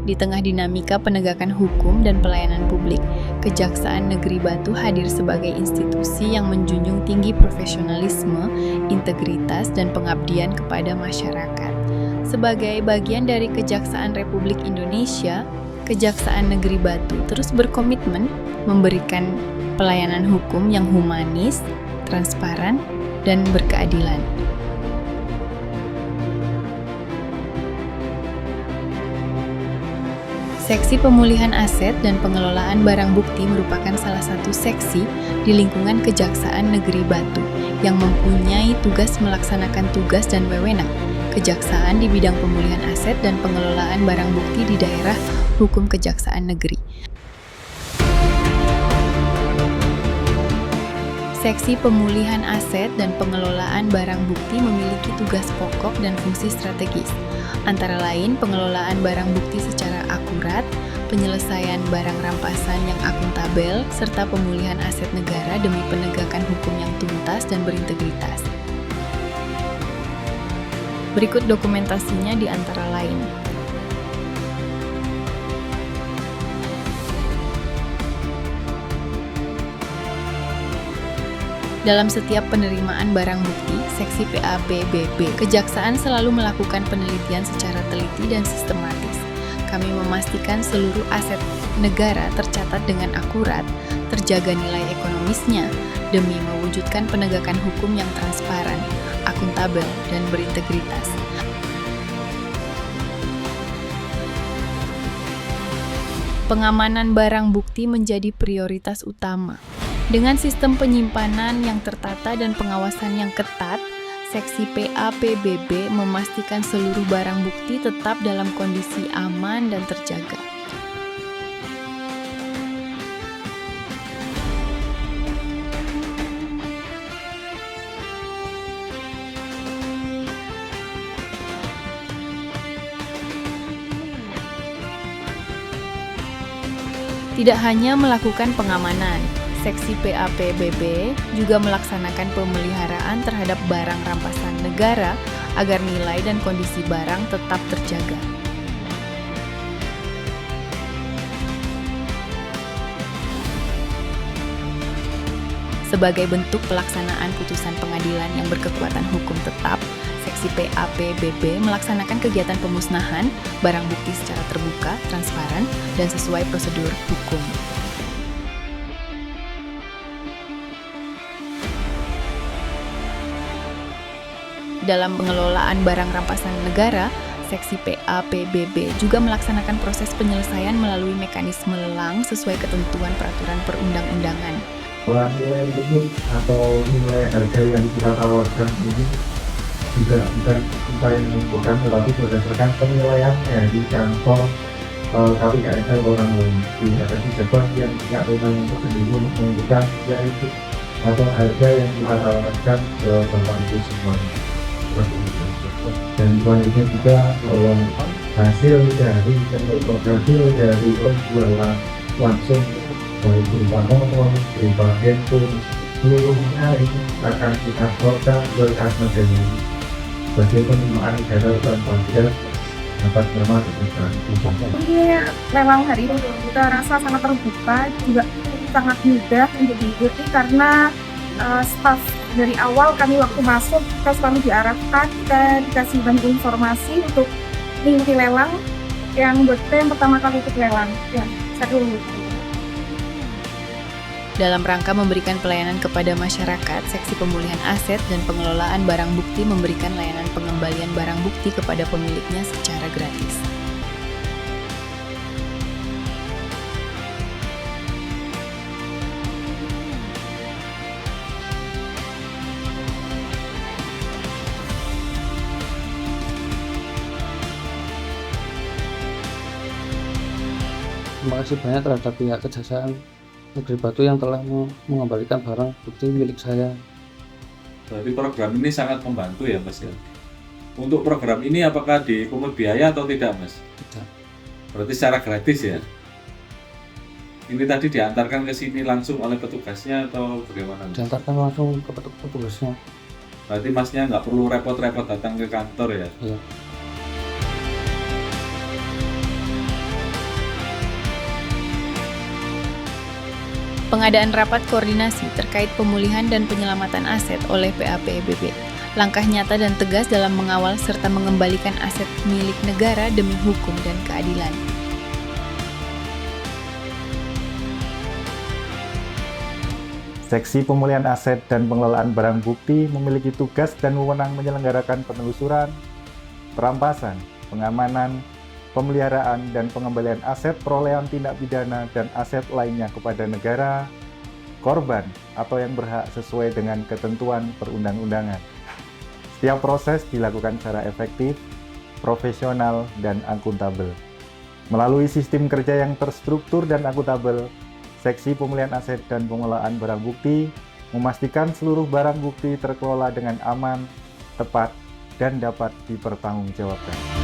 Di tengah dinamika penegakan hukum dan pelayanan publik, Kejaksaan Negeri Batu hadir sebagai institusi yang menjunjung tinggi profesionalisme, integritas, dan pengabdian kepada masyarakat. Sebagai bagian dari Kejaksaan Republik Indonesia, Kejaksaan Negeri Batu terus berkomitmen memberikan pelayanan hukum yang humanis, transparan, dan berkeadilan. Seksi Pemulihan Aset dan Pengelolaan Barang Bukti merupakan salah satu seksi di lingkungan Kejaksaan Negeri Batu yang mempunyai tugas melaksanakan tugas dan wewenang kejaksaan di bidang pemulihan aset dan pengelolaan barang bukti di daerah hukum Kejaksaan Negeri. Seksi Pemulihan Aset dan Pengelolaan Barang Bukti memiliki tugas pokok dan fungsi strategis, antara lain pengelolaan barang bukti secara akurat, penyelesaian barang rampasan yang akuntabel, serta pemulihan aset negara demi penegakan hukum yang tuntas dan berintegritas. Berikut dokumentasinya di antara lain. Dalam setiap penerimaan barang bukti, Seksi PAPBB, Kejaksaan selalu melakukan penelitian secara teliti dan sistematis. Kami memastikan seluruh aset negara tercatat dengan akurat, terjaga nilai ekonomisnya, demi mewujudkan penegakan hukum yang transparan, akuntabel, dan berintegritas. Pengamanan barang bukti menjadi prioritas utama. Dengan sistem penyimpanan yang tertata dan pengawasan yang ketat, Seksi PAPBB memastikan seluruh barang bukti tetap dalam kondisi aman dan terjaga. Tidak hanya melakukan pengamanan, Seksi PAPBB juga melaksanakan pemeliharaan terhadap barang rampasan negara agar nilai dan kondisi barang tetap terjaga. Sebagai bentuk pelaksanaan putusan pengadilan yang berkekuatan hukum tetap, Seksi PAPBB melaksanakan kegiatan pemusnahan barang bukti secara terbuka, transparan, dan sesuai prosedur hukum. Dalam pengelolaan barang rampasan negara, Seksi PAPBB juga melaksanakan proses penyelesaian melalui mekanisme lelang sesuai ketentuan peraturan perundang-undangan. Nilai tersebut atau nilai harga yang kita tawarkan ini juga bukan kita yang menentukan, tetapi berdasarkan penilaiannya di kantor KPKSL orang lain. Ada pejabat yang tidak memang tersebut menentukan yaitu atau harga yang kita tawarkan ke tempat itu semua. Dan selanjutnya juga hasil dari penjualan langsung baik berupa nomor, berupa handphone, seluruhnya ini akan kita setorkan ke kas negara sebagai penerimaan negara dan pajak atas nama negara. Ini lelang hari ini kita rasa sangat terbuka, juga sangat mudah untuk diikuti karena staf dari awal kami waktu masuk kita selalu diarahkan, kita dikasih banyak informasi untuk mengikuti lelang yang buat kita yang pertama kali ikut lelang. Ya, seru. Dalam rangka memberikan pelayanan kepada masyarakat, Seksi Pemulihan Aset dan Pengelolaan Barang Bukti memberikan layanan pengembalian barang bukti kepada pemiliknya secara gratis. Terima kasih banyak terhadap pihak Kejaksaan Negeri Batu yang telah mengembalikan barang bukti milik saya. Berarti program ini sangat membantu ya Mas ya. Untuk program ini apakah dipungut biaya atau tidak Mas? Tidak. Berarti secara gratis ya? Ini tadi diantarkan ke sini langsung oleh petugasnya atau bagaimana Mas? Diantarkan langsung ke petugasnya. Berarti Masnya nggak perlu repot-repot datang ke kantor ya? Iya. Pengadaan rapat koordinasi terkait pemulihan dan penyelamatan aset oleh PAPBB. Langkah nyata dan tegas dalam mengawal serta mengembalikan aset milik negara demi hukum dan keadilan. Seksi Pemulihan Aset dan Pengelolaan Barang Bukti memiliki tugas dan wewenang menyelenggarakan penelusuran, perampasan, pengamanan, pemeliharaan, dan pengembalian aset perolehan tindak pidana dan aset lainnya kepada negara, korban, atau yang berhak sesuai dengan ketentuan perundang-undangan. Setiap proses dilakukan secara efektif, profesional, dan akuntabel. Melalui sistem kerja yang terstruktur dan akuntabel, Seksi Pemulihan Aset dan Pengelolaan Barang Bukti memastikan seluruh barang bukti terkelola dengan aman, tepat, dan dapat dipertanggungjawabkan.